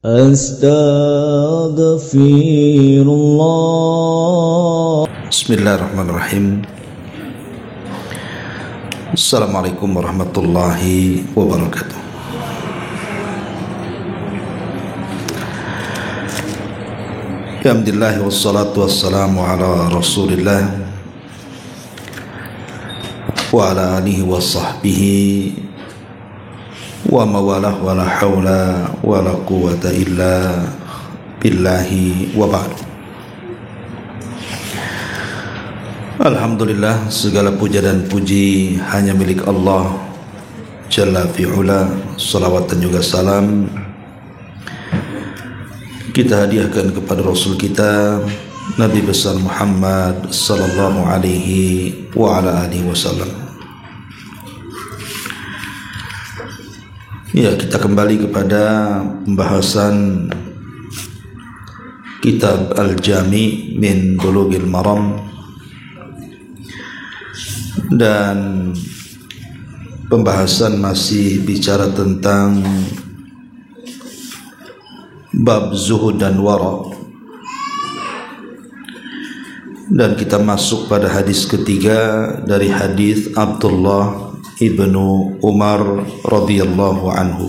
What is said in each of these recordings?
Astaghfirullah. Bismillahirrahmanirrahim. Assalamualaikum warahmatullahi wabarakatuh. Alhamdulillah wassalatu wassalamu ala Rasulillah wa ala alihi wa sahbihi wa mawalah wa la hawla wa la quwwata illa billahi wa ba'du. Alhamdulillah, segala puja dan puji hanya milik Allah Jalla fi'ula. Salawat dan juga salam kita hadiahkan kepada Rasul kita Nabi besar Muhammad sallallahu alaihi wa ala alihi wasallam. Ya, kita kembali kepada pembahasan kitab Al-Jami' min Bulughil Maram, dan pembahasan masih bicara tentang bab zuhud dan wara, dan kita masuk pada hadis ketiga dari hadis Abdullah ibnu Umar radhiyallahu anhu.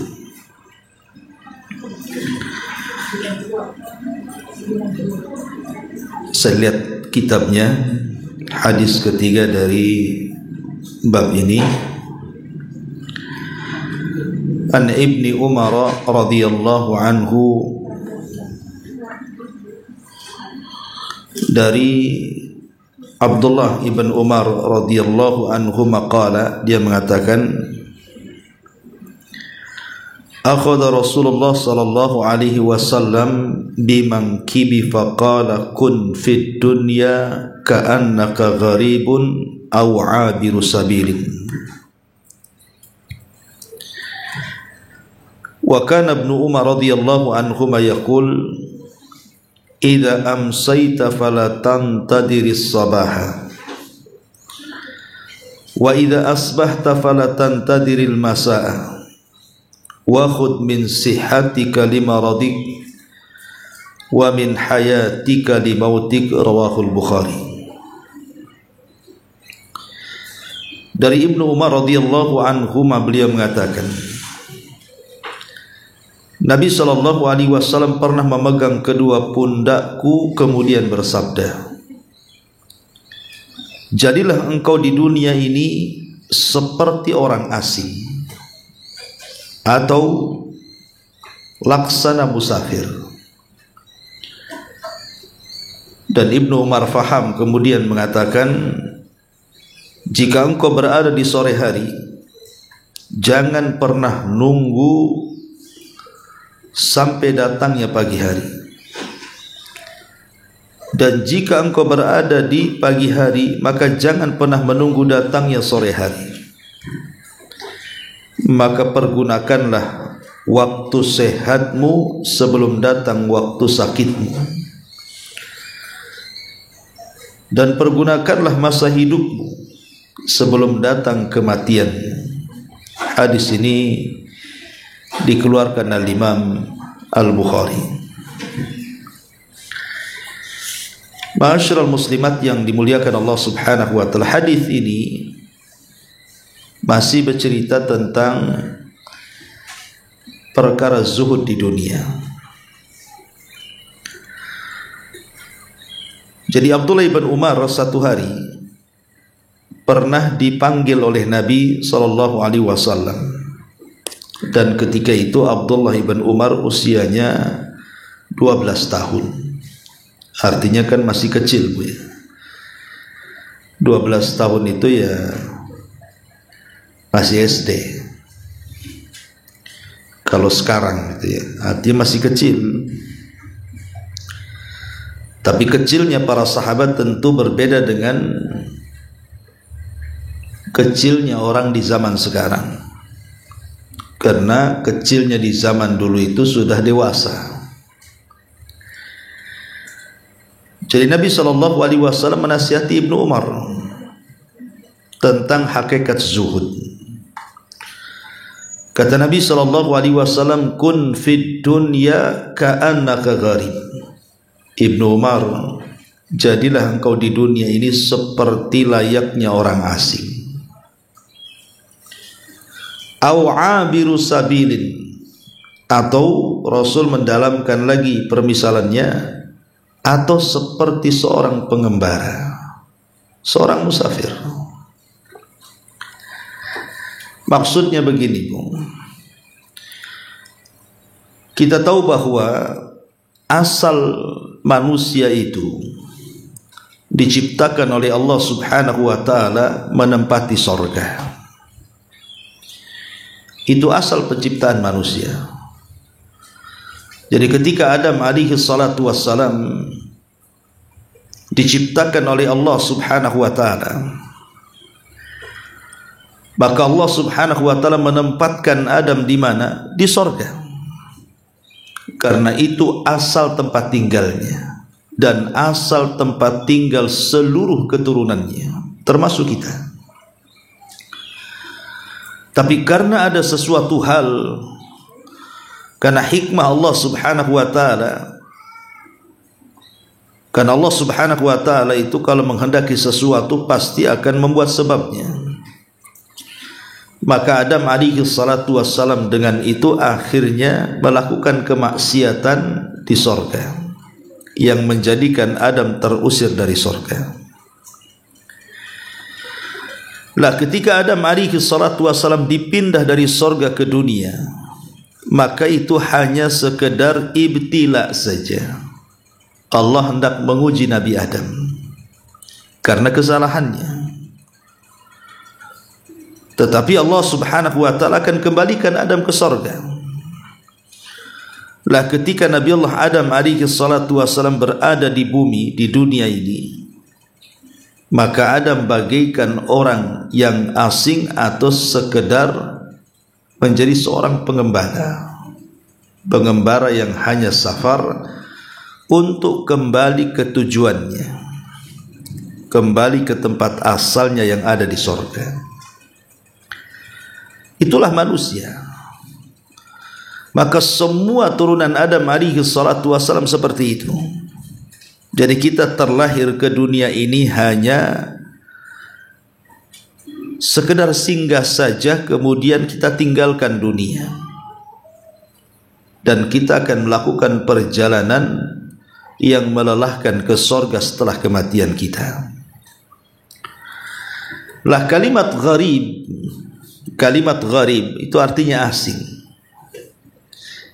Saya lihat kitabnya, hadis ketiga dari bab ini. An Ibni Umar radhiyallahu anhu, dari Abdullah ibn Umar radhiyallahu anhu maqala, dia mengatakan, akhadha Rasulullah sallallahu alaihi wasallam bimankibi faqala kun fid dunya ka'annaka gharibun aw 'abiru sabilin. Wa kana Ibnu Umar radhiyallahu anhuma yaqul idza amsayta fala tantadiris sabaha wa idza asbahta fala tantadiril masaa wa khudh min sihhatika limaradik wa min hayatika limautik. Rawahul Bukhari. Dari Ibnu Umar radhiyallahu anhu beliau mengatakan, Nabi SAW pernah memegang kedua pundakku kemudian bersabda, jadilah engkau di dunia ini seperti orang asing atau laksana musafir. Dan Ibnu Umar faham kemudian mengatakan, jika engkau berada di sore hari, jangan pernah nunggu sampai datangnya pagi hari, dan jika engkau berada di pagi hari, maka jangan pernah menunggu datangnya sore hari. Maka pergunakanlah waktu sehatmu sebelum datang waktu sakitmu, dan pergunakanlah masa hidupmu sebelum datang kematian. Hadis ini dikeluarkan oleh Imam Al-Bukhari. Ma'asyiral muslimat yang dimuliakan Allah Subhanahu wa taala, hadis ini masih bercerita tentang perkara zuhud di dunia. Jadi Abdullah ibn Umar satu hari pernah dipanggil oleh Nabi sallallahu alaihi wasallam. Dan ketika itu Abdullah ibn Umar usianya 12 tahun. Artinya kan masih kecil, Bu, ya. 12 tahun itu ya masih SD. Kalau sekarang gitu ya, artinya masih kecil. Tapi kecilnya para sahabat tentu berbeda dengan kecilnya orang di zaman sekarang. Karena kecilnya di zaman dulu itu sudah dewasa. Jadi Nabi SAW menasihati Ibnu Umar tentang hakikat zuhud. Kata Nabi SAW, kun fid dunya ka'annaka gharib. Ibnu Umar, jadilah engkau di dunia ini seperti layaknya orang asing. Au abiru sabilin, atau Rasul mendalamkan lagi permisalannya, atau seperti seorang pengembara, seorang musafir. Maksudnya begini, Bu. Kita tahu bahwa asal manusia itu diciptakan oleh Allah Subhanahu wa taala menempati sorga. Itu asal penciptaan manusia. Jadi ketika Adam alaihi salatu wassalam diciptakan oleh Allah Subhanahu wa taala, maka Allah Subhanahu wa taala menempatkan Adam di mana? Di sorga. Karena itu asal tempat tinggalnya dan asal tempat tinggal seluruh keturunannya, termasuk kita. Tapi karena ada sesuatu hal, karena hikmah Allah Subhanahu wa taala, karena Allah Subhanahu wa taala itu kalau menghendaki sesuatu pasti akan membuat sebabnya. Maka Adam alaihi salatu wassalam dengan itu akhirnya melakukan kemaksiatan di sorga, yang menjadikan Adam terusir dari sorga. Lah ketika Adam alaihi salatu wassalam dipindah dari sorga ke dunia, maka itu hanya sekedar ibtila saja. Allah hendak menguji Nabi Adam karena kesalahannya. Tetapi Allah Subhanahu wa taala akan kembalikan Adam ke sorga. Lah ketika Nabi Allah Adam alaihi salatu wassalam berada di bumi, di dunia ini, maka Adam bagaikan orang yang asing atau sekedar menjadi seorang pengembara. Pengembara yang hanya safar untuk kembali ke tujuannya, kembali ke tempat asalnya yang ada di sorga. Itulah manusia. Maka semua turunan Adam alaihi salatu wassalam seperti itu. Jadi kita terlahir ke dunia ini hanya sekedar singgah saja, kemudian kita tinggalkan dunia. Dan kita akan melakukan perjalanan yang melelahkan ke sorga setelah kematian kita. Lah kalimat gharib itu artinya asing.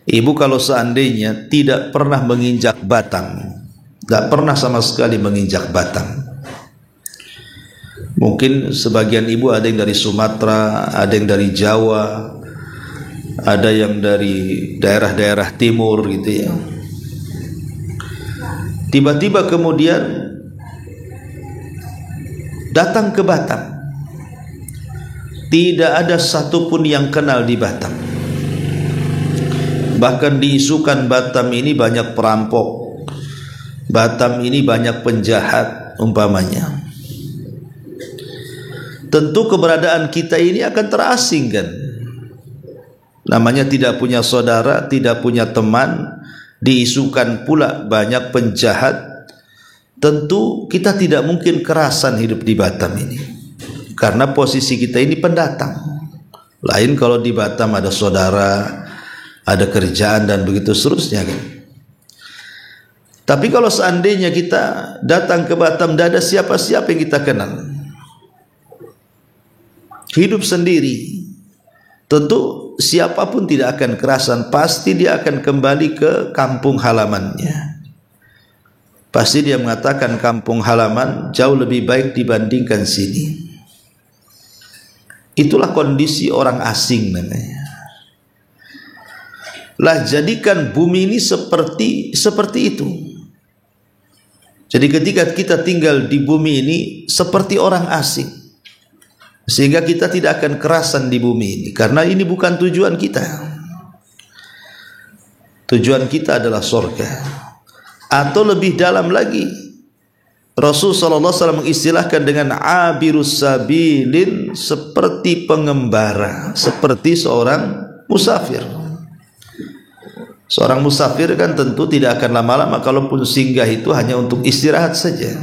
Ibu kalau seandainya tidak pernah menginjak batang, tidak pernah sama sekali menginjak batang, mungkin sebagian ibu ada yang dari Sumatera, ada yang dari Jawa, ada yang dari daerah-daerah timur gitu ya. Tiba-tiba kemudian datang ke Batam, tidak ada satupun yang kenal di Batam. Bahkan diisukan Batam ini banyak perampok, Batam ini banyak penjahat umpamanya. Tentu keberadaan kita ini akan terasingkan. Namanya tidak punya saudara, tidak punya teman, diisukan pula banyak penjahat. Tentu kita tidak mungkin kerasan hidup di Batam ini, karena posisi kita ini pendatang. Lain kalau di Batam ada saudara, ada kerjaan dan begitu seterusnya kan. Tapi kalau seandainya kita datang ke Batam, tidak ada siapa-siapa yang kita kenal, hidup sendiri, tentu siapapun tidak akan kerasan. Pasti dia akan kembali ke kampung halamannya. Pasti dia mengatakan kampung halaman jauh lebih baik dibandingkan sini. Itulah kondisi orang asing namanya. Lah jadikan bumi ini seperti itu. Jadi ketika kita tinggal di bumi ini seperti orang asing, sehingga kita tidak akan kerasan di bumi ini, karena ini bukan tujuan kita. Tujuan kita adalah surga. Atau lebih dalam lagi, Rasul sallallahu alaihi wasallam mengistilahkan dengan abirus sabilin, seperti pengembara, seperti seorang musafir. Seorang musafir kan tentu tidak akan lama-lama, kalaupun singgah itu hanya untuk istirahat saja.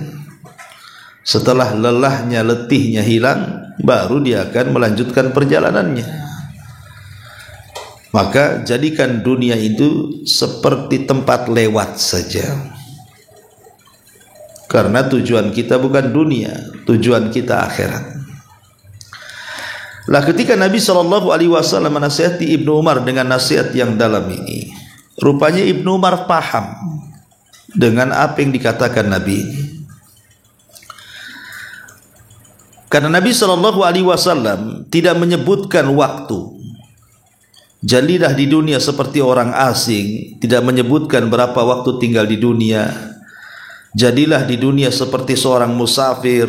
Setelah lelahnya, letihnya hilang, baru dia akan melanjutkan perjalanannya. Maka jadikan dunia itu seperti tempat lewat saja. Karena tujuan kita bukan dunia, tujuan kita akhirat. Lah ketika Nabi SAW menasihati Ibnu Umar dengan nasihat yang dalam ini, rupanya Ibnu Umar paham dengan apa yang dikatakan Nabi ini. Karena Nabi SAW tidak menyebutkan waktu. Jadilah di dunia seperti orang asing, tidak menyebutkan berapa waktu tinggal di dunia. Jadilah di dunia seperti seorang musafir,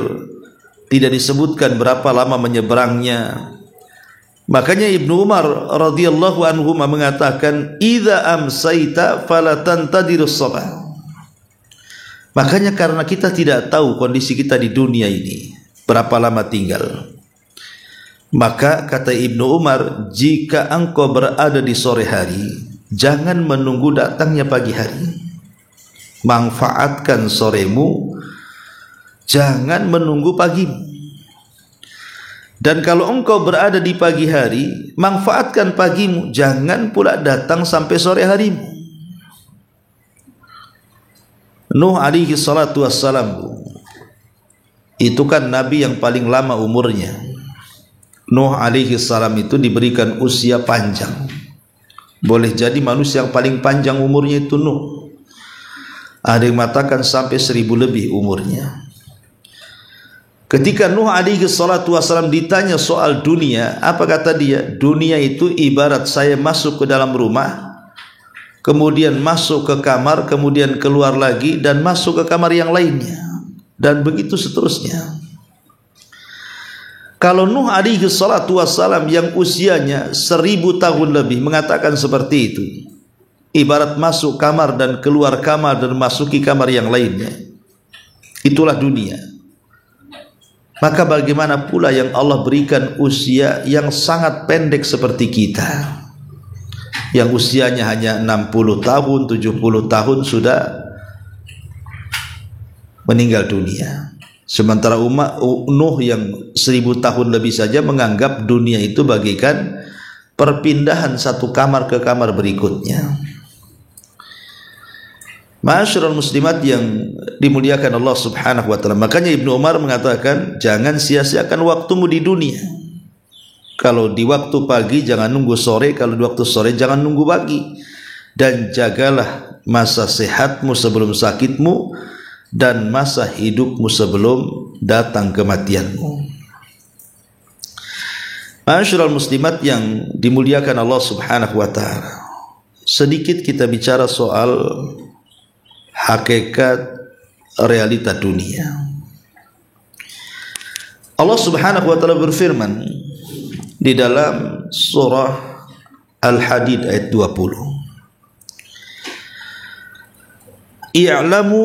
tidak disebutkan berapa lama menyeberangnya. Makanya Ibnu Umar radhiyallahu anhu mengatakan, "Idza amsayta fala tantadirus sabah." Makanya karena kita tidak tahu kondisi kita di dunia ini berapa lama tinggal, maka kata Ibnu Umar, jika engkau berada di sore hari, jangan menunggu datangnya pagi hari. Manfaatkan soremu, jangan menunggu pagimu. Dan kalau engkau berada di pagi hari, manfaatkan pagimu, jangan pula datang sampai sore harimu. Nuh alaihi salatu wassalam, itu kan nabi yang paling lama umurnya. Nuh alaihi salam itu diberikan usia panjang. Boleh jadi manusia yang paling panjang umurnya itu Nuh. Ada yang mengatakan sampai 1000 lebih umurnya. Ketika Nuh alaihi salatu wasalam ditanya soal dunia, apa kata dia? Dunia itu ibarat saya masuk ke dalam rumah, kemudian masuk ke kamar, kemudian keluar lagi, dan masuk ke kamar yang lainnya, dan begitu seterusnya. Kalau Nuh alaihi salatu wassalam yang usianya 1000 tahun lebih mengatakan seperti itu, ibarat masuk kamar dan keluar kamar dan masuki kamar yang lainnya, itulah dunia. Maka bagaimana pula yang Allah berikan usia yang sangat pendek seperti kita, yang usianya hanya 60 tahun, 70 tahun sudah meninggal dunia. Sementara umat Nuh yang 1000 tahun lebih saja menganggap dunia itu bagaikan perpindahan satu kamar ke kamar berikutnya. Ma'asyiral muslimat yang dimuliakan Allah Subhanahu wa taala. Makanya Ibnu Umar mengatakan, jangan sia-siakan waktumu di dunia. Kalau di waktu pagi jangan nunggu sore, kalau di waktu sore jangan nunggu pagi. Dan jagalah masa sehatmu sebelum sakitmu, dan masa hidupmu sebelum datang kematianmu. Ma'asyiral muslimat yang dimuliakan Allah Subhanahu wa taala. Sedikit kita bicara soal hakikat realita dunia. Allah Subhanahu wa taala berfirman di dalam surah Al-Hadid ayat 20. I'lamu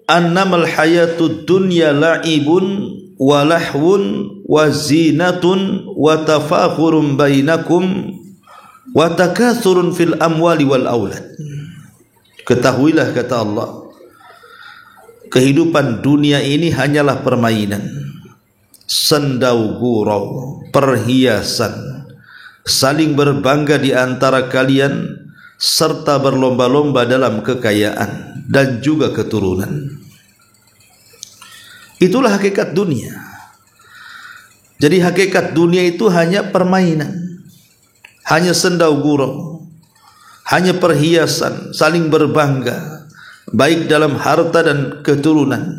annamal hayatud dunya la'ibun wa lahwun wa zinatun wa tafakhurun bainakum wa takathurun fil amwali wal aulad. Ketahuilah, kata Allah, kehidupan dunia ini hanyalah permainan, sendau gurau, perhiasan, saling berbangga di antara kalian, serta berlomba-lomba dalam kekayaan dan juga keturunan. Itulah hakikat dunia. Jadi hakikat dunia itu hanya permainan, hanya sendau gurau, hanya perhiasan, saling berbangga, baik dalam harta dan keturunan.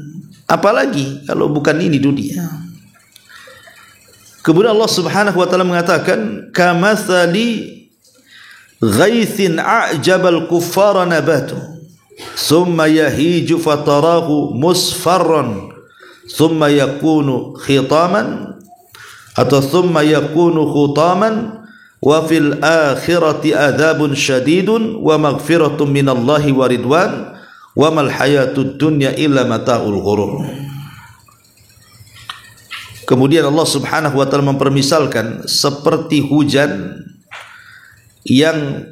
Apalagi kalau bukan ini dunia. Kemudian Allah Subhanahu wa taala mengatakan, kamathali ghaithin a'jabal kuffara nabatu thumma yahiju fatarahu musfarran thumma yakunu khitaman atau thumma yakunu khutaman wa fil akhirati adzabun syadidun wa maghfiratun minallahi wa ridwan wa mal hayatud dunya illa mata'ul ghurur. Kemudian Allah Subhanahu wa taala mempermisalkan seperti hujan yang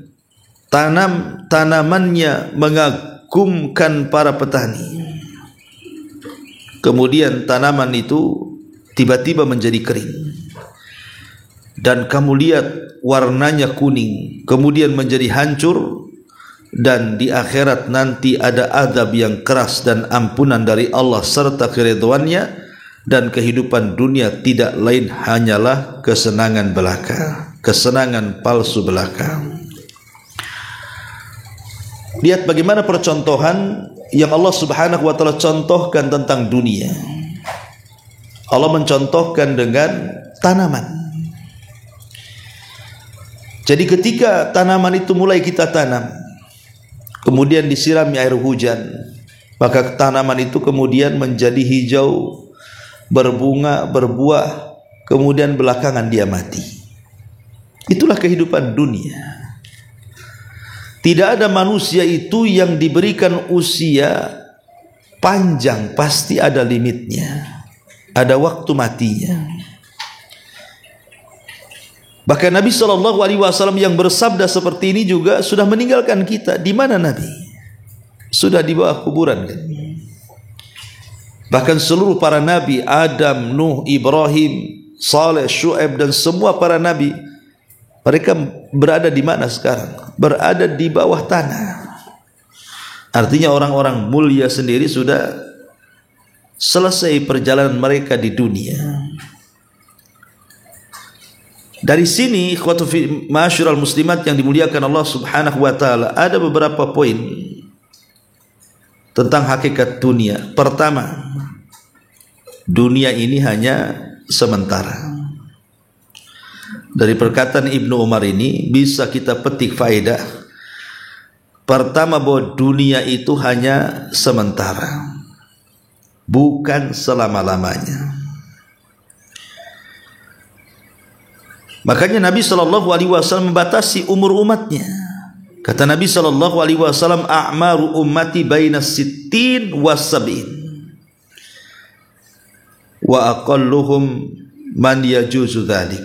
tanamannya mengagumkan para petani. Kemudian tanaman itu tiba-tiba menjadi kering, dan kamu lihat warnanya kuning, kemudian menjadi hancur, dan di akhirat nanti ada azab yang keras dan ampunan dari Allah serta keridhaannya, dan kehidupan dunia tidak lain hanyalah kesenangan belaka, kesenangan palsu belaka. Lihat bagaimana percontohan yang Allah Subhanahu wa taala contohkan tentang dunia. Allah mencontohkan dengan tanaman. Jadi ketika tanaman itu mulai kita tanam, kemudian disirami air hujan, maka tanaman itu kemudian menjadi hijau, berbunga, berbuah, kemudian belakangan dia mati. Itulah kehidupan dunia. Tidak ada manusia itu yang diberikan usia panjang, pasti ada limitnya, ada waktu matinya. Bahkan Nabi SAW yang bersabda seperti ini juga sudah meninggalkan kita. Di mana Nabi? Sudah di bawah kuburan kan? Bahkan seluruh para nabi, Adam, Nuh, Ibrahim, Saleh, Syuaib, dan semua para nabi, mereka berada di mana sekarang? Berada di bawah tanah. Artinya orang-orang mulia sendiri sudah selesai perjalanan mereka di dunia. Dari sini, ikhwatu ma'asyiral muslimat yang dimuliakan Allah Subhanahu wa taala, ada beberapa poin tentang hakikat dunia. Pertama, dunia ini hanya sementara. Dari perkataan Ibnu Umar ini bisa kita petik faedah. Pertama, bahwa dunia itu hanya sementara, bukan selama-lamanya. Makanya Nabi SAW membatasi umur umatnya. Kata Nabi SAW, a'maru ummati baina sittin wa sab'in, wa aqalluhum man yajuzu dzalik.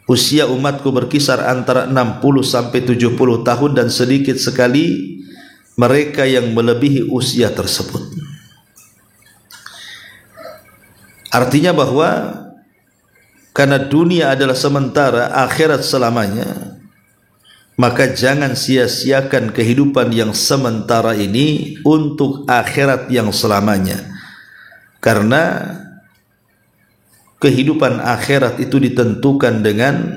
Usia umatku berkisar antara 60 sampai 70 tahun, dan sedikit sekali mereka yang melebihi usia tersebut. Artinya bahwa karena dunia adalah sementara, akhirat selamanya, maka jangan sia-siakan kehidupan yang sementara ini untuk akhirat yang selamanya. Karena kehidupan akhirat itu ditentukan dengan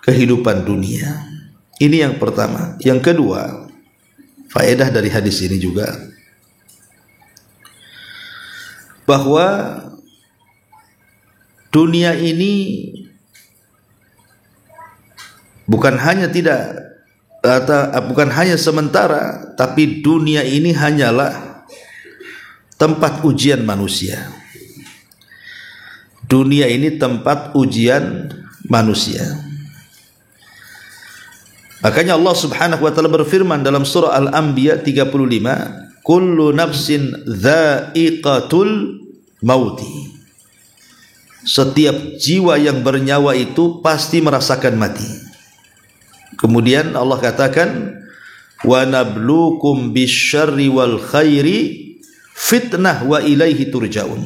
kehidupan dunia. Ini yang pertama. Yang kedua, faedah dari hadis ini juga, bahwa dunia ini bukan hanya sementara, tapi dunia ini hanyalah tempat ujian manusia. Dunia ini tempat ujian manusia. Makanya Allah Subhanahu wa taala berfirman dalam surah Al-Anbiya 35, kullu nafsin dha'iqatul mauti. Setiap jiwa yang bernyawa itu pasti merasakan mati. Kemudian Allah katakan, wa nabluukum bisyarri wal khairi fitnah wa ilaihi turja'un.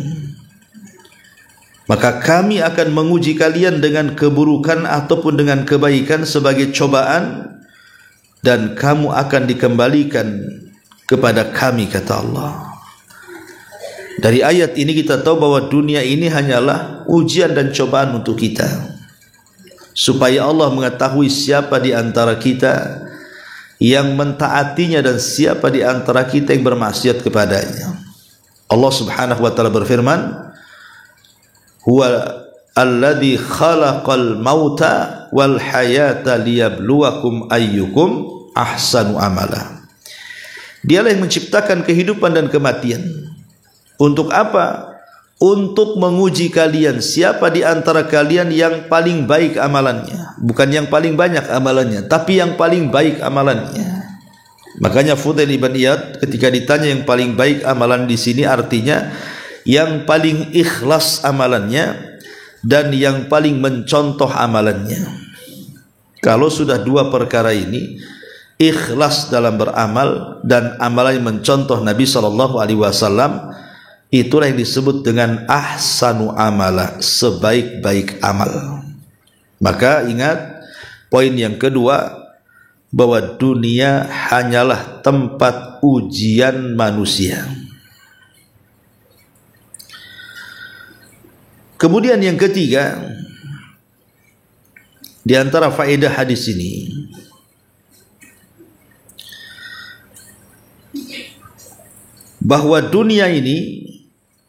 Maka kami akan menguji kalian dengan keburukan ataupun dengan kebaikan sebagai cobaan, dan kamu akan dikembalikan kepada kami, kata Allah. Dari ayat ini kita tahu bahwa dunia ini hanyalah ujian dan cobaan untuk kita, supaya Allah mengetahui siapa di antara kita yang mentaatinya dan siapa di antara kita yang bermaksiat kepadanya. Allah Subhanahu wa taala berfirman, huwa alladzi khalaqal mauta wal hayata liyabluwakum ayyukum ahsanu amala. Dialah yang menciptakan kehidupan dan kematian. Untuk apa? Untuk menguji kalian, siapa di antara kalian yang paling baik amalannya. Bukan yang paling banyak amalannya, tapi yang paling baik amalannya. Makanya Fudail ibn Iyad ketika ditanya yang paling baik amalan di sini, artinya yang paling ikhlas amalannya dan yang paling mencontoh amalannya. Kalau sudah dua perkara ini, ikhlas dalam beramal dan amalan yang mencontoh Nabi SAW, itulah yang disebut dengan ahsanu amala, sebaik-baik amal. Maka ingat poin yang kedua, bahwa dunia hanyalah tempat ujian manusia. Kemudian yang ketiga, di antara faedah hadis ini, bahwa dunia ini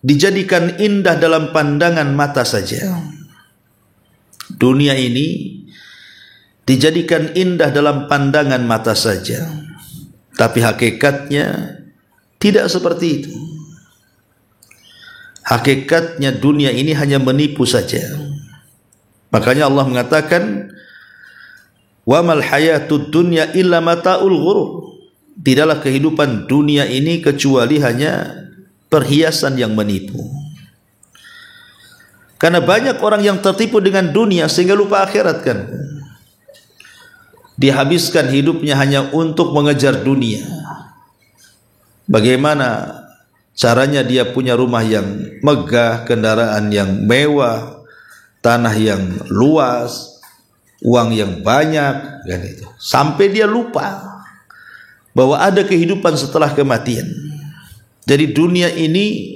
dijadikan indah dalam pandangan mata saja. Dunia ini dijadikan indah dalam pandangan mata saja, tapi hakikatnya tidak seperti itu. Hakikatnya dunia ini hanya menipu saja. Makanya Allah mengatakan, wa mal hayatud dunya illa mata'ul ghurur. Tidaklah kehidupan dunia ini kecuali hanya perhiasan yang menipu. Karena banyak orang yang tertipu dengan dunia sehingga lupa akhirat kan. Dihabiskan hidupnya hanya untuk mengejar dunia. Bagaimana caranya dia punya rumah yang megah, kendaraan yang mewah, tanah yang luas, uang yang banyak, kan itu. Sampai dia lupa bahwa ada kehidupan setelah kematian. Jadi dunia ini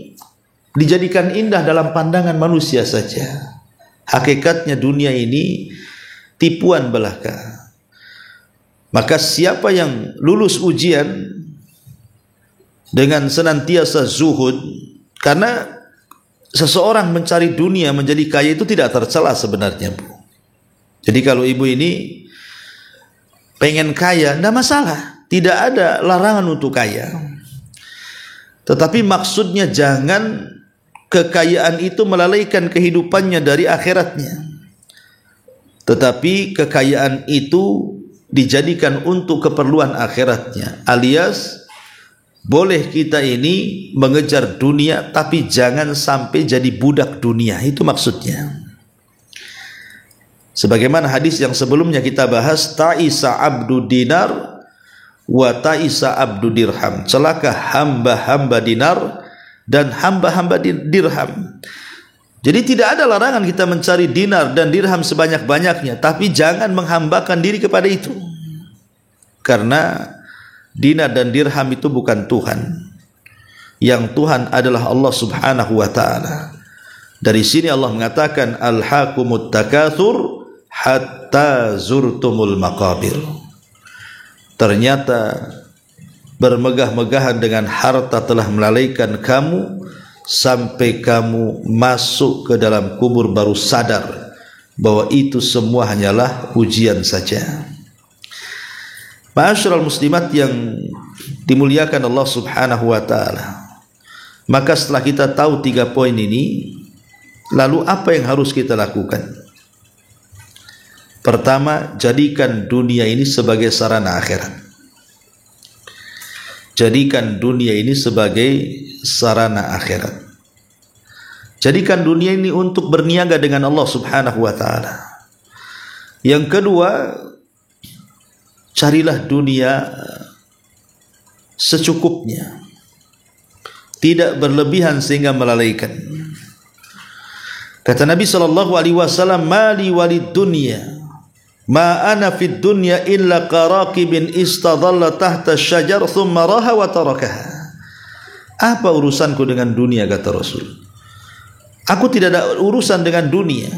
dijadikan indah dalam pandangan manusia saja. Hakikatnya dunia ini tipuan belaka. Maka siapa yang lulus ujian dengan senantiasa zuhud, karena seseorang mencari dunia menjadi kaya itu tidak tercela sebenarnya, Bu. Jadi kalau ibu ini pengen kaya, tidak masalah, tidak ada larangan untuk kaya. Tetapi maksudnya jangan kekayaan itu melalaikan kehidupannya dari akhiratnya. Tetapi kekayaan itu dijadikan untuk keperluan akhiratnya, alias boleh kita ini mengejar dunia tapi jangan sampai jadi budak dunia. Itu maksudnya. Sebagaimana hadis yang sebelumnya kita bahas, ta'isa abdu dinar wa ta'isa abdu dirham. Celaka hamba-hamba dinar dan hamba-hamba dirham. Jadi tidak ada larangan kita mencari dinar dan dirham sebanyak-banyaknya, tapi jangan menghambakan diri kepada itu. Karena dinar dan dirham itu bukan Tuhan. Yang Tuhan adalah Allah Subhanahu wa taala. Dari sini Allah mengatakan, alhaakumut takatsur hatta zurtumul maqabir. Ternyata bermegah-megahan dengan harta telah melalaikan kamu sampai kamu masuk ke dalam kubur baru sadar bahwa itu semua hanyalah ujian saja. Ma'asyiral muslimat yang dimuliakan Allah Subhanahu wa taala. Maka setelah kita tahu 3 poin ini, lalu apa yang harus kita lakukan? Pertama, jadikan dunia ini sebagai sarana akhirat. Jadikan dunia ini sebagai sarana akhirat. Jadikan dunia ini untuk berniaga dengan Allah Subhanahu wa taala. Yang kedua, carilah dunia secukupnya, tidak berlebihan sehingga melalaikan. Kata Nabi SAW, mali walid dunya ma ana fid dunya illa qaraqibin istadalla tahta syajar thumma raha wa tarakaha. Apa urusanku dengan dunia, kata Rasul? Aku tidak ada urusan dengan dunia.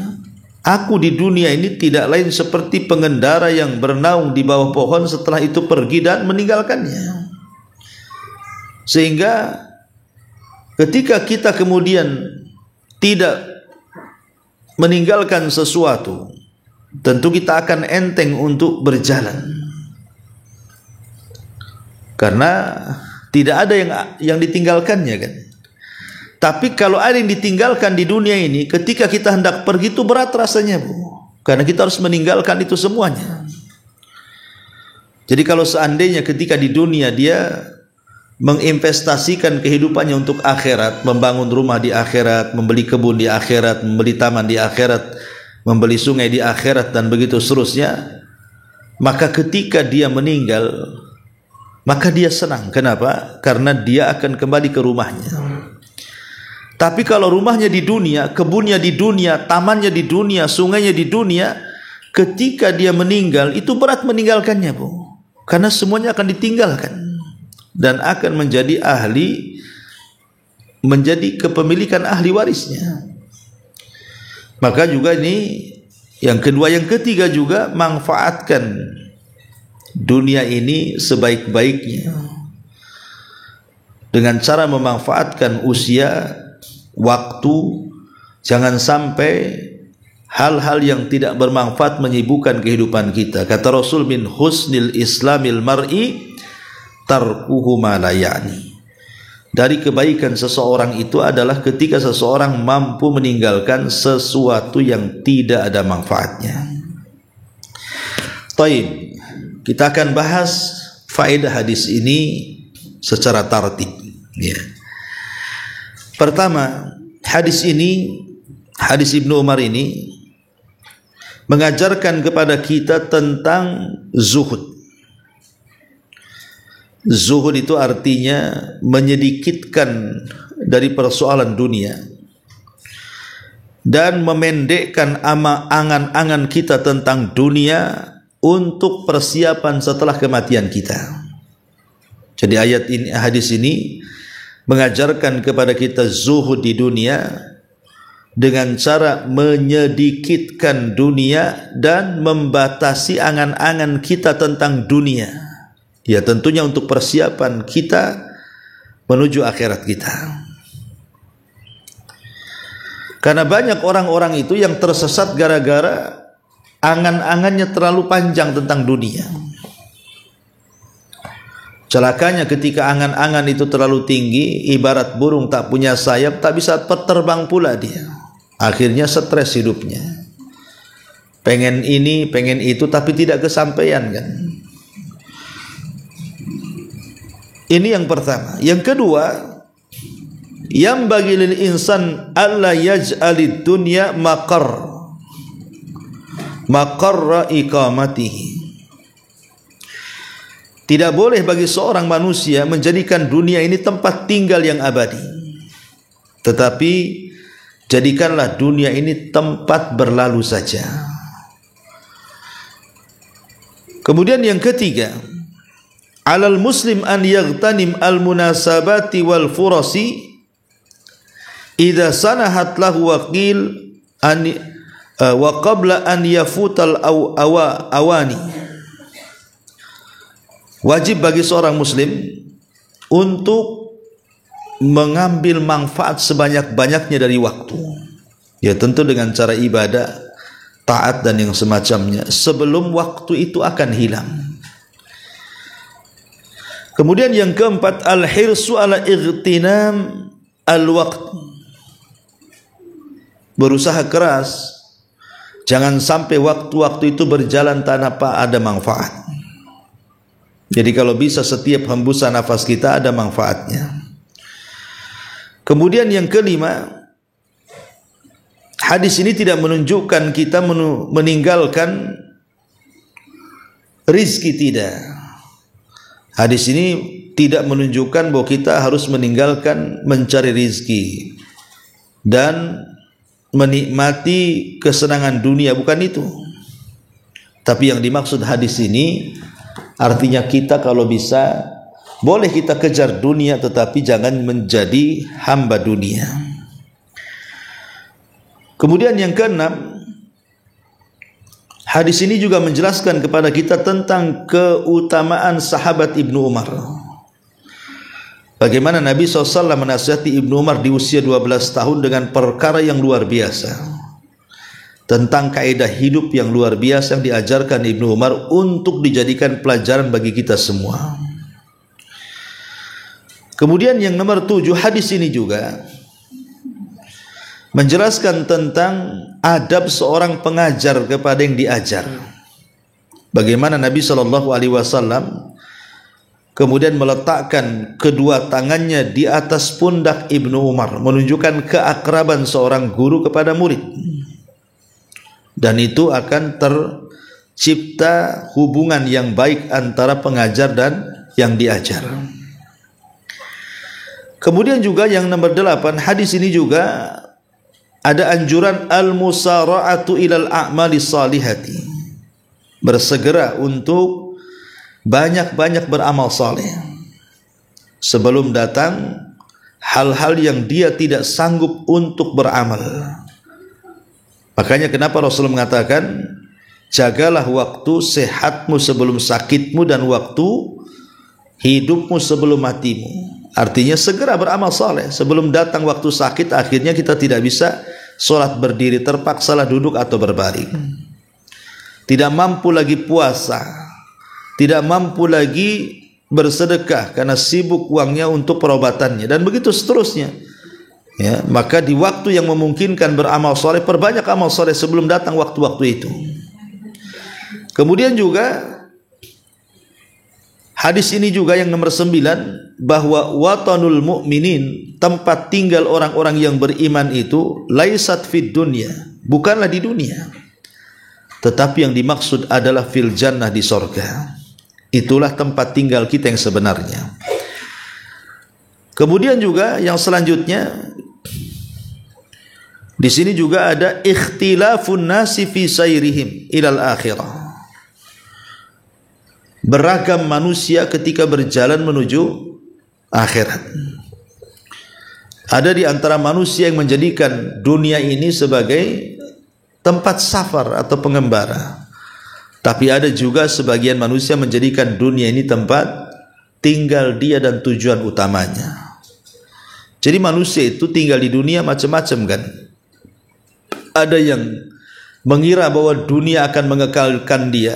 Aku di dunia ini tidak lain seperti pengendara yang bernaung di bawah pohon, setelah itu pergi dan meninggalkannya. Sehingga ketika kita kemudian tidak meninggalkan sesuatu, tentu kita akan enteng untuk berjalan, karena tidak ada yang ditinggalkannya kan. Tapi kalau ada yang ditinggalkan di dunia ini, ketika kita hendak pergi itu berat rasanya, Bu, karena kita harus meninggalkan itu semuanya. Jadi kalau seandainya ketika di dunia dia menginvestasikan kehidupannya untuk akhirat, membangun rumah di akhirat, membeli kebun di akhirat, membeli taman di akhirat, membeli sungai di akhirat, dan begitu seterusnya, maka ketika dia meninggal, maka dia senang. Kenapa? Karena dia akan kembali ke rumahnya. Tapi kalau rumahnya di dunia, kebunnya di dunia, tamannya di dunia, sungainya di dunia, ketika dia meninggal, itu berat meninggalkannya, Bu. Karena semuanya akan ditinggalkan dan akan menjadi kepemilikan ahli warisnya. Maka juga ini yang kedua. Yang ketiga juga, manfaatkan dunia ini sebaik-baiknya dengan cara memanfaatkan usia, waktu. Jangan sampai hal-hal yang tidak bermanfaat menyibukkan kehidupan kita. Kata Rasul, min husnil islamil mar'i tarkuhu ma la ya'ni. Dari kebaikan seseorang itu adalah ketika seseorang mampu meninggalkan sesuatu yang tidak ada manfaatnya. Taib, kita akan bahas faedah hadis ini secara tartib. Ya. Pertama, hadis Ibnu Umar ini mengajarkan kepada kita tentang zuhud. Zuhud itu artinya menyedikitkan dari persoalan dunia dan memendekkan angan-angan kita tentang dunia untuk persiapan setelah kematian kita. Jadi hadis ini mengajarkan kepada kita zuhud di dunia dengan cara menyedikitkan dunia dan membatasi angan-angan kita tentang dunia. Ya, tentunya untuk persiapan kita menuju akhirat kita. Karena banyak orang-orang itu yang tersesat gara-gara angan-angannya terlalu panjang tentang dunia. Celakanya ketika angan-angan itu terlalu tinggi, ibarat burung tak punya sayap, tak bisa terbang pula dia. Akhirnya stres hidupnya. Pengen ini, pengen itu, tapi tidak kesampaian kan. Ini yang pertama. Yang kedua, yang bagi lil insan alla yaj'alid dunya maqarra iqamatihi. Tidak boleh bagi seorang manusia menjadikan dunia ini tempat tinggal yang abadi. Tetapi jadikanlah dunia ini tempat berlalu saja. Kemudian yang ketiga, alal muslim an yaghtanim al munasabati wal furasi idza sanahat lahu waqil an wa qabla an yafutal awani. Wajib bagi seorang muslim untuk mengambil manfaat sebanyak-banyaknya dari waktu. Ya, tentu dengan cara ibadah, taat dan yang semacamnya, sebelum waktu itu akan hilang. Kemudian yang keempat, al-hirsu ala ightinam al-waqt. Berusaha keras jangan sampai waktu-waktu itu berjalan tanpa ada manfaat. Jadi kalau bisa setiap hembusan nafas kita ada manfaatnya. Kemudian yang kelima, hadis ini tidak menunjukkan kita meninggalkan rizki, tidak. Hadis ini tidak menunjukkan bahwa kita harus meninggalkan mencari rizki dan menikmati kesenangan dunia, bukan itu. Tapi yang dimaksud hadis ini artinya kita kalau bisa boleh kita kejar dunia, tetapi jangan menjadi hamba dunia. Kemudian yang keenam, hadis ini juga menjelaskan kepada kita tentang keutamaan sahabat Ibnu Umar. Bagaimana Nabi SAW menasihati Ibnu Umar di usia 12 tahun dengan perkara yang luar biasa, tentang kaidah hidup yang luar biasa yang diajarkan Ibnu Umar untuk dijadikan pelajaran bagi kita semua. Kemudian yang nomor 7, hadis ini juga menjelaskan tentang adab seorang pengajar kepada yang diajar. Bagaimana Nabi SAW kemudian meletakkan kedua tangannya di atas pundak Ibnu Umar, menunjukkan keakraban seorang guru kepada murid. Dan itu akan cipta hubungan yang baik antara pengajar dan yang diajar. Kemudian juga yang nomor 8, hadis ini juga ada anjuran al-musara'atu ilal a'mali salihati, bersegera untuk banyak-banyak beramal saleh sebelum datang hal-hal yang dia tidak sanggup untuk beramal. Makanya kenapa Rasul mengatakan, jagalah waktu sehatmu sebelum sakitmu dan waktu hidupmu sebelum matimu. Artinya segera beramal saleh sebelum datang waktu sakit, akhirnya kita tidak bisa sholat berdiri, terpaksalah duduk atau berbaring, tidak mampu lagi puasa, tidak mampu lagi bersedekah karena sibuk uangnya untuk perobatannya, dan begitu seterusnya. Ya, maka di waktu yang memungkinkan beramal saleh, perbanyak amal saleh sebelum datang waktu-waktu itu. Kemudian juga hadis ini juga yang nomor 9, bahwa watanul mu'minin, tempat tinggal orang-orang yang beriman itu, laisat fid dunya, bukanlah di dunia, tetapi yang dimaksud adalah fil jannah, di sorga. Itulah tempat tinggal kita yang sebenarnya. Kemudian juga yang selanjutnya, di sini juga ada ikhtilafun nasi fi sayrihim ilal akhirah. Beragam manusia ketika berjalan menuju akhirat. Ada di antara manusia yang menjadikan dunia ini sebagai tempat safar atau pengembara, tapi ada juga sebagian manusia menjadikan dunia ini tempat tinggal dia dan tujuan utamanya. Jadi manusia itu tinggal di dunia macam-macam kan. Ada yang mengira bahwa dunia akan mengekalkan dia,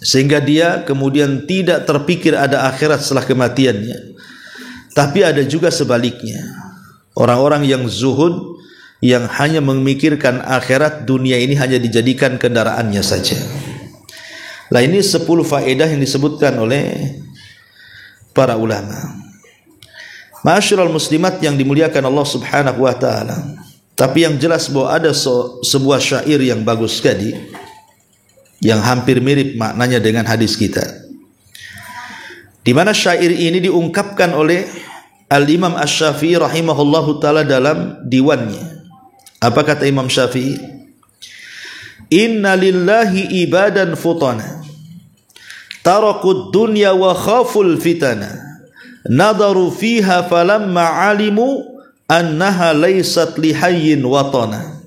sehingga dia kemudian tidak terpikir ada akhirat setelah kematiannya. Tapi ada juga sebaliknya, orang-orang yang zuhud, yang hanya memikirkan akhirat, dunia ini hanya dijadikan kendaraannya saja. Nah, ini 10 faedah yang disebutkan oleh para ulama. Ma'asyiral muslimat yang dimuliakan Allah Subhanahu wa taala. Tapi yang jelas bahwa ada sebuah syair yang bagus sekali, yang hampir mirip maknanya dengan hadis kita, di mana syair ini diungkapkan oleh Al-Imam Asy-Syafi'i rahimahullahu taala dalam diwannya. Apa kata Imam Syafi'i? Inna lillahi ibadan futana, tarakud dunya wa khaful fitana, nadaru fiha falamma alimu annaha laysat lihayyin watana,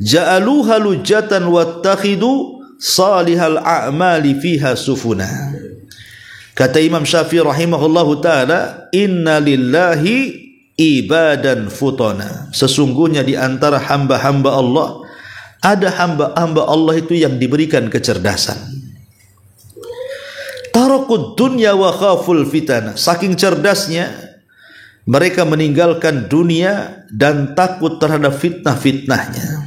ja'aluha lujatan wattakhidu salihal a'mali fiha sufuna. Kata Imam Syafi'i rahimahullahu ta'ala, inna lillahi ibadan futana, sesungguhnya di antara hamba-hamba Allah ada hamba-hamba Allah itu yang diberikan kecerdasan. Tarakud dunya wa khaful fitana, saking cerdasnya mereka meninggalkan dunia dan takut terhadap fitnah-fitnahnya.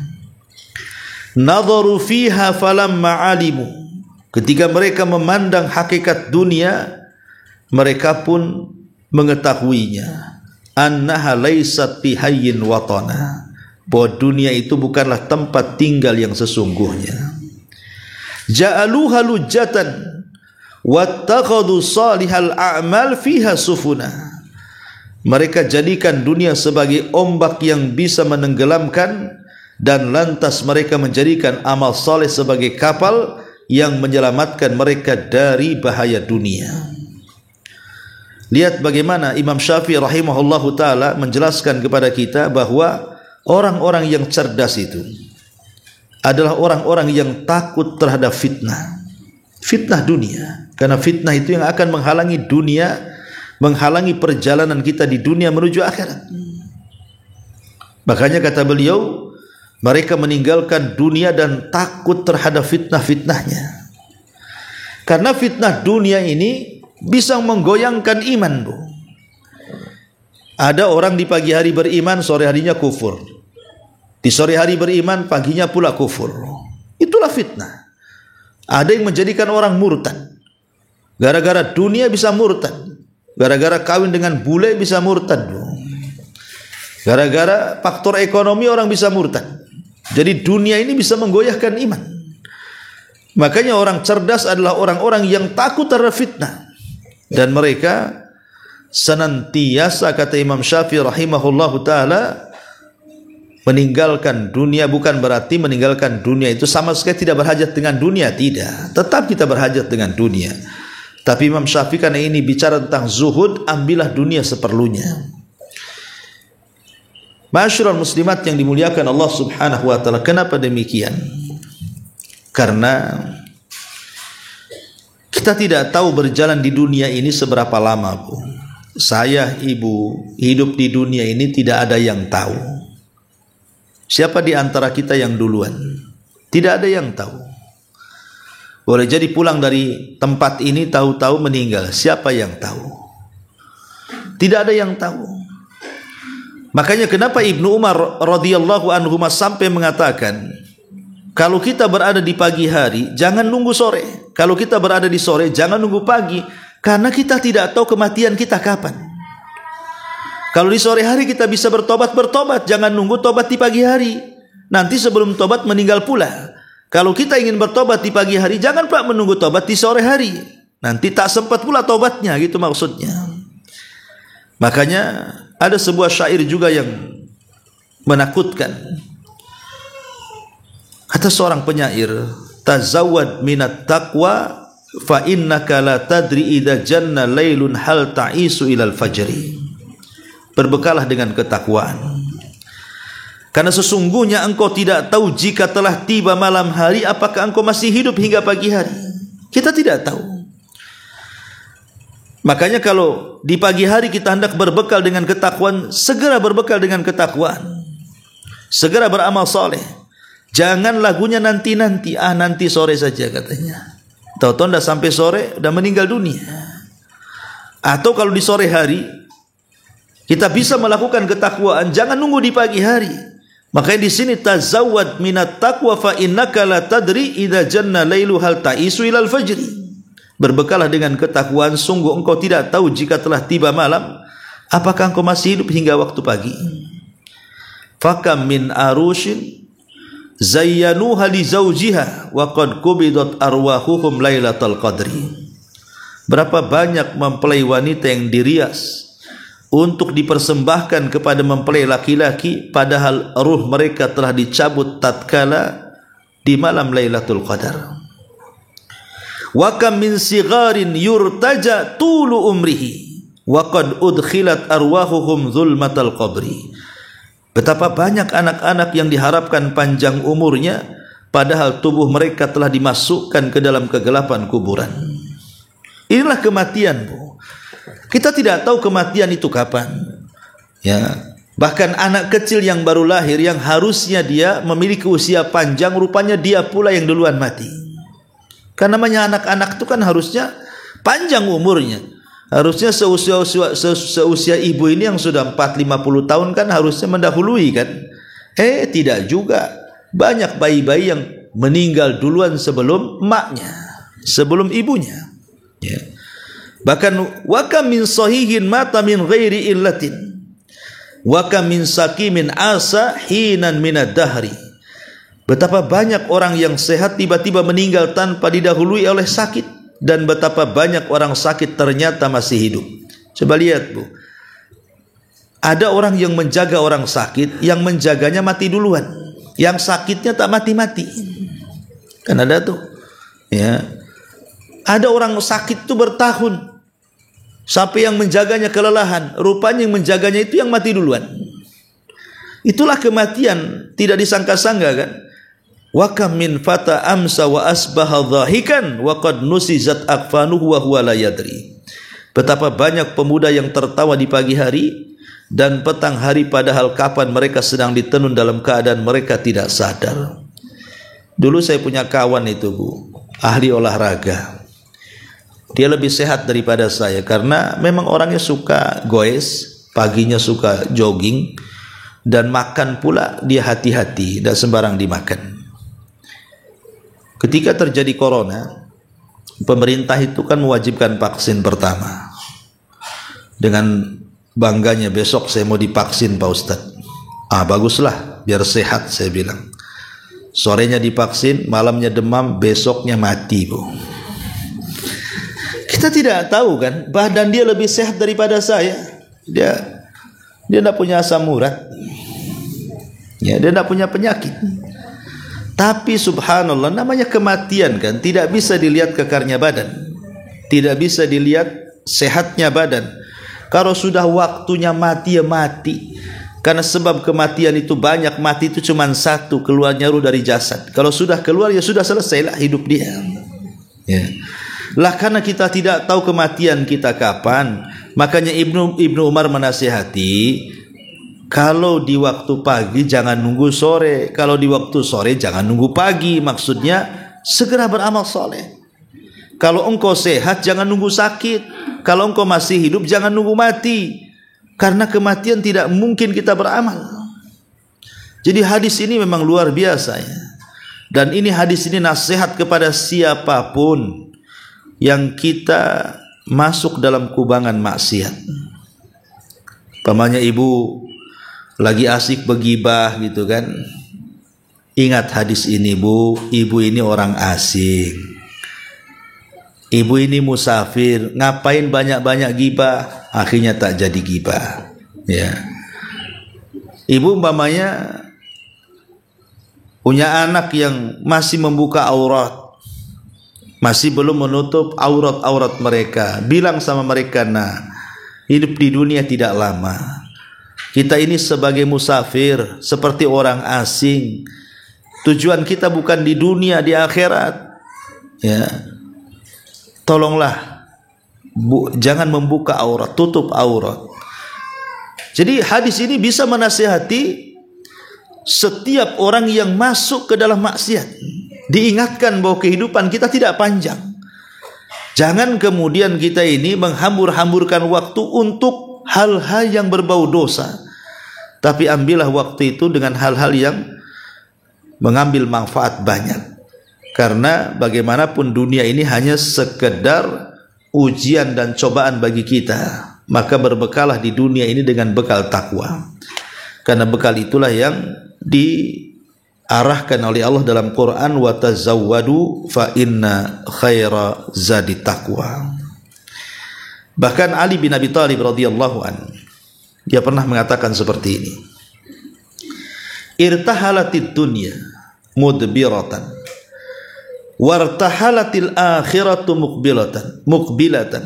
Nadharu fiha falamma alimu, ketika mereka memandang hakikat dunia, mereka pun mengetahuinya, annaha laysat bihayyin watana, bahwa dunia itu bukanlah tempat tinggal yang sesungguhnya. Ja'aluha lujatan wattakhadhu salihal a'mal fiha sufuna, mereka jadikan dunia sebagai ombak yang bisa menenggelamkan, dan lantas mereka menjadikan amal saleh sebagai kapal yang menyelamatkan mereka dari bahaya dunia. Lihat bagaimana Imam Syafi'i rahimahullahu ta'ala menjelaskan kepada kita bahwa orang-orang yang cerdas itu adalah orang-orang yang takut terhadap fitnah, fitnah dunia, karena fitnah itu yang akan menghalangi dunia, menghalangi perjalanan kita di dunia menuju akhirat. Makanya kata beliau, mereka meninggalkan dunia dan takut terhadap fitnah-fitnahnya. Karena fitnah dunia ini bisa menggoyangkan iman, Bu. Ada orang di pagi hari beriman, sore harinya kufur. Di sore hari beriman, paginya pula kufur. Itulah fitnah. Ada yang menjadikan orang murtad. Gara-gara dunia bisa murtad. Gara-gara kawin dengan bule bisa murtad. Gara-gara faktor ekonomi orang bisa murtad. Jadi dunia ini bisa menggoyahkan iman. Makanya orang cerdas adalah orang-orang yang takut terhadap fitnah, dan mereka senantiasa, kata Imam Syafi'i rahimahullahu taala, meninggalkan dunia. Bukan berarti meninggalkan dunia itu sama sekali tidak berhajat dengan dunia, tidak, tetap kita berhajat dengan dunia. Tapi Imam Syafi'i karena ini bicara tentang zuhud, ambillah dunia seperlunya. Ma'asyiral muslimat yang dimuliakan Allah Subhanahu wa taala, kenapa demikian? Karena kita tidak tahu berjalan di dunia ini seberapa lama, Bu. Saya, ibu, hidup di dunia ini tidak ada yang tahu. Siapa di antara kita yang duluan? Tidak ada yang tahu. Boleh jadi pulang dari tempat ini tahu-tahu meninggal. Siapa yang tahu? Tidak ada yang tahu. Makanya kenapa Ibnu Umar radhiyallahu anhu sampai mengatakan, kalau kita berada di pagi hari, jangan nunggu sore. Kalau kita berada di sore, jangan nunggu pagi. Karena kita tidak tahu kematian kita kapan. Kalau di sore hari kita bisa bertobat, jangan nunggu tobat di pagi hari. Nanti sebelum tobat meninggal pula. Kalau kita ingin bertobat di pagi hari, jangan pula menunggu tobat di sore hari. Nanti tak sempat pula tobatnya, gitu maksudnya. Makanya ada sebuah syair juga yang menakutkan. Kata seorang penyair, tazawwad minat taqwa fa innaka la tadri idza janna lailun hal ta'isu ilal fajri. Berbekalah dengan ketakwaan, karena sesungguhnya engkau tidak tahu jika telah tiba malam hari apakah engkau masih hidup hingga pagi hari. Kita tidak tahu. Makanya kalau di pagi hari kita hendak berbekal dengan ketakwaan, segera berbekal dengan ketakwaan, segera beramal soleh. Jangan lagunya nanti-nanti, nanti sore saja katanya. Tahu-tahu dah sampai sore udah meninggal dunia. Atau kalau di sore hari kita bisa melakukan ketakwaan, jangan nunggu di pagi hari. Makanya di sini tazawwad minat taqwa fa innaka la tadri idza janna lailu hal ta'isu ilal fajri. Berbekalah dengan ketakwaan, sungguh engkau tidak tahu jika telah tiba malam apakah engkau masih hidup hingga waktu pagi. Fakam min arushin zayyanuha li zawjiha wa qad qubidat arwahuhum lailatal qadri. Berapa banyak mempelai wanita yang dirias untuk dipersembahkan kepada mempelai laki-laki, padahal ruh mereka telah dicabut tatkala di malam Lailatul Qadar. Wa kam min sigharin yurtaja tulu umrihi wa qad udkhilat arwahuhum zulmatal qabri. Betapa banyak anak-anak yang diharapkan panjang umurnya, padahal tubuh mereka telah dimasukkan ke dalam kegelapan kuburan. Inilah kematian, Bu. Kita tidak tahu kematian itu kapan. Ya, bahkan anak kecil yang baru lahir, yang harusnya dia memiliki usia panjang, rupanya dia pula yang duluan mati. Karena namanya anak-anak itu kan harusnya panjang umurnya. Harusnya seusia ibu ini yang sudah 4-50 tahun kan harusnya mendahului kan. Tidak juga. Banyak bayi-bayi yang meninggal duluan sebelum emaknya, sebelum ibunya. Ya. Bahkan wa kam min sahihin mata min ghairi illatin wa kam min sakimin asa hinan minad dahri. Betapa banyak orang yang sehat tiba-tiba meninggal tanpa didahului oleh sakit, dan betapa banyak orang sakit ternyata masih hidup. Coba lihat, Bu. Ada orang yang menjaga orang sakit, yang menjaganya mati duluan, yang sakitnya tak mati-mati. Kan ada tuh. Ya. Ada orang sakit itu bertahun sampai yang menjaganya kelelahan, rupanya yang menjaganya itu yang mati duluan. Itulah kematian, tidak disangka-sangka kan. Wa kam min fata amsa wa asbaha dhahikan wa qad nusizat akfanuhu wa huwa la yadri. Betapa banyak pemuda yang tertawa di pagi hari dan petang hari, padahal kapan mereka sedang ditenun dalam keadaan mereka tidak sadar. Dulu saya punya kawan itu, Bu, ahli olahraga. Dia lebih sehat daripada saya karena memang orangnya suka goes, paginya suka jogging, dan makan pula dia hati-hati, tidak sembarang dimakan. Ketika terjadi corona, pemerintah itu kan mewajibkan vaksin pertama. Dengan bangganya, besok saya mau divaksin Pak Ustadz. Baguslah, biar sehat, saya bilang. sorenya divaksin, malamnya demam, besoknya mati, Bu. Kita tidak tahu kan, badan dia lebih sehat daripada saya. Dia tidak punya asam urat, ya, dia tidak punya penyakit. Tapi subhanallah, namanya kematian kan, tidak bisa dilihat kekarnya badan, tidak bisa dilihat sehatnya badan. Kalau sudah waktunya mati, ya mati. Karena sebab kematian itu banyak, mati itu cuma satu, keluarnya ruh dari jasad. Kalau sudah keluar, ya sudah selesailah hidup dia. Ya. Lah karena kita tidak tahu kematian kita kapan, makanya Ibnu Umar menasihati, kalau di waktu pagi jangan nunggu sore, kalau di waktu sore jangan nunggu pagi. Maksudnya segera beramal soleh. Kalau engkau sehat jangan nunggu sakit, kalau engkau masih hidup jangan nunggu mati. Karena kematian tidak mungkin kita beramal. Jadi hadis ini memang luar biasa ya. Dan ini hadis ini nasihat kepada siapapun yang kita masuk dalam kubangan maksiat. Pamannya ibu lagi asik begibah gitu kan. Ingat hadis ini, Bu, ibu ini orang asing. Ibu ini musafir, ngapain banyak-banyak gibah, akhirnya tak jadi gibah. Ya. Ibu umpamanya punya anak yang masih membuka aurat, masih belum menutup aurat-aurat mereka. Bilang sama mereka, nah, hidup di dunia tidak lama. Kita ini sebagai musafir, seperti orang asing. Tujuan kita bukan di dunia, di akhirat. Ya. Tolonglah, jangan membuka aurat, tutup aurat. Jadi hadis ini bisa menasihati setiap orang yang masuk ke dalam maksiat. Diingatkan bahwa kehidupan kita tidak panjang. Jangan kemudian kita ini menghambur-hamburkan waktu untuk hal-hal yang berbau dosa. Tapi ambillah waktu itu dengan hal-hal yang mengambil manfaat banyak. Karena bagaimanapun dunia ini hanya sekedar ujian dan cobaan bagi kita. Maka berbekalah di dunia ini dengan bekal takwa. Karena bekal itulah yang diarahkan oleh Allah dalam Quran, wa tazawwadu fa inna khaira zadi taqwa. Bahkan Ali bin Abi Thalib radhiyallahu an, dia pernah mengatakan seperti ini. Irtahalatid dunya mudbiratan wartahalatil akhiratu muqbilatan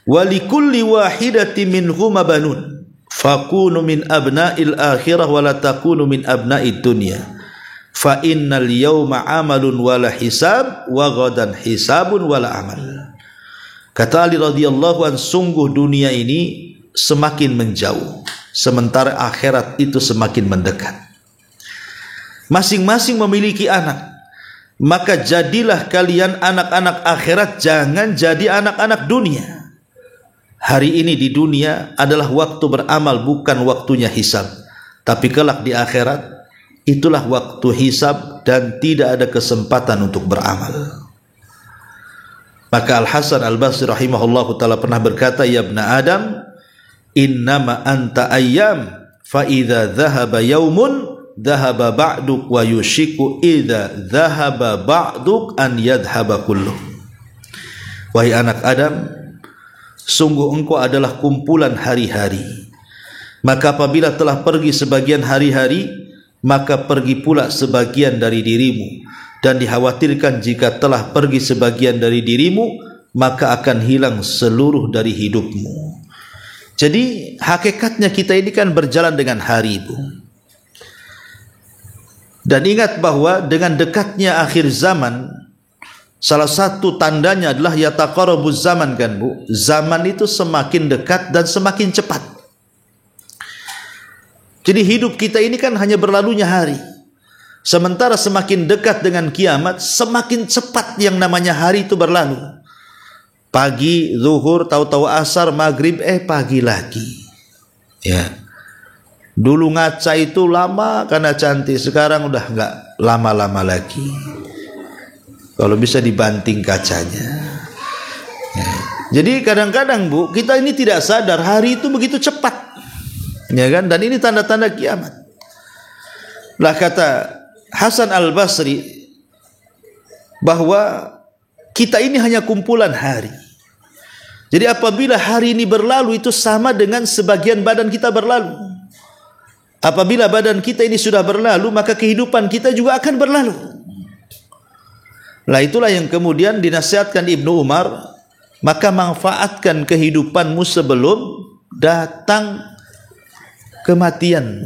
walikulli wahidati minhuma banun fakunu min abna'il akhirah wala takunu min abna'id dunya fa innal yawma amalun wala hisab wa ghadan hisabun wala amal. Kata Ali radhiyallahu an, sungguh dunia ini semakin menjauh sementara akhirat itu semakin mendekat. Masing-masing memiliki anak, maka jadilah kalian anak-anak akhirat, jangan jadi anak-anak dunia. Hari ini di dunia adalah waktu beramal, bukan waktunya hisab. Tapi kelak di akhirat itulah waktu hisab dan tidak ada kesempatan untuk beramal. Maka Al-Hasan Al-Basri rahimahullahu ta'ala pernah berkata, ya ibna Adam, innama anta ayyam, fa idza dhahaba yaumun dhahaba ba'duk wa yushiku idza dhahaba ba'duk an yadhhaba kulluh. Wahai anak Adam, sungguh engkau adalah kumpulan hari-hari. Maka apabila telah pergi sebagian hari-hari, maka pergi pula sebagian dari dirimu. Dan dikhawatirkan jika telah pergi sebagian dari dirimu, maka akan hilang seluruh dari hidupmu. Jadi hakikatnya kita ini kan berjalan dengan hari, Bu. Dan ingat bahwa dengan dekatnya akhir zaman, salah satu tandanya adalah yataqarrabuz zaman kan, Bu. Zaman itu semakin dekat dan semakin cepat. Jadi hidup kita ini kan hanya berlalunya hari. Sementara semakin dekat dengan kiamat, semakin cepat yang namanya hari itu berlalu. Pagi, zuhur, tahu-tahu asar, maghrib, pagi lagi. Ya. Dulu ngaca itu lama karena cantik, sekarang udah nggak lama-lama lagi. Kalau bisa dibanting kacanya. Ya. Jadi kadang-kadang, Bu, kita ini tidak sadar hari itu begitu cepat, ya kan? Dan ini tanda-tanda kiamat. Lah kata Hasan Al-Basri bahwa kita ini hanya kumpulan hari. Jadi apabila hari ini berlalu itu sama dengan sebagian badan kita berlalu. Apabila badan kita ini sudah berlalu, maka kehidupan kita juga akan berlalu. Nah, itulah yang kemudian dinasihatkan Ibnu Umar, maka manfaatkan kehidupanmu sebelum datang kematian.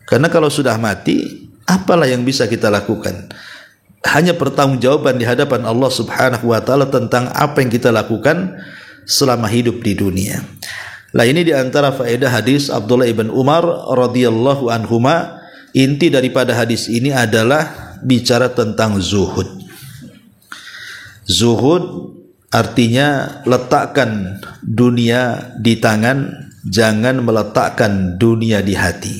Karena kalau sudah mati, apalah yang bisa kita lakukan? Hanya pertanggungjawaban di hadapan Allah Subhanahu wa taala tentang apa yang kita lakukan selama hidup di dunia. Lah ini di antara faedah hadis Abdullah ibn Umar radhiyallahu anhuma. Inti daripada hadis ini adalah bicara tentang zuhud. Zuhud artinya letakkan dunia di tangan, jangan meletakkan dunia di hati.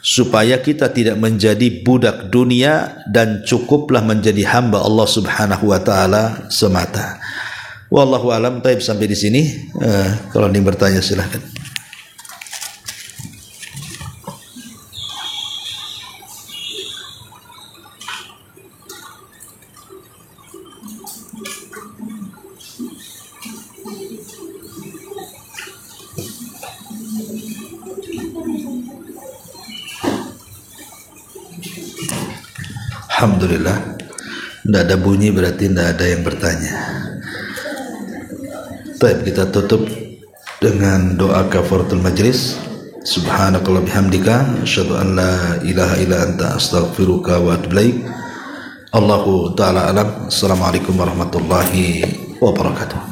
Supaya kita tidak menjadi budak dunia dan cukuplah menjadi hamba Allah Subhanahu wa taala semata. Wallahu alam. Taib, sampai di sini. Kalau ada yang bertanya silahkan. Alhamdulillah. Tidak ada bunyi, berarti tidak ada yang bertanya. Baik, kita tutup dengan doa kafaratul majlis. Subhanakallah bihamdika asyhadu an la ilaha illa anta astaghfiruka wa atubu ilaik. Allahu ta'ala alam. Assalamualaikum warahmatullahi wabarakatuh.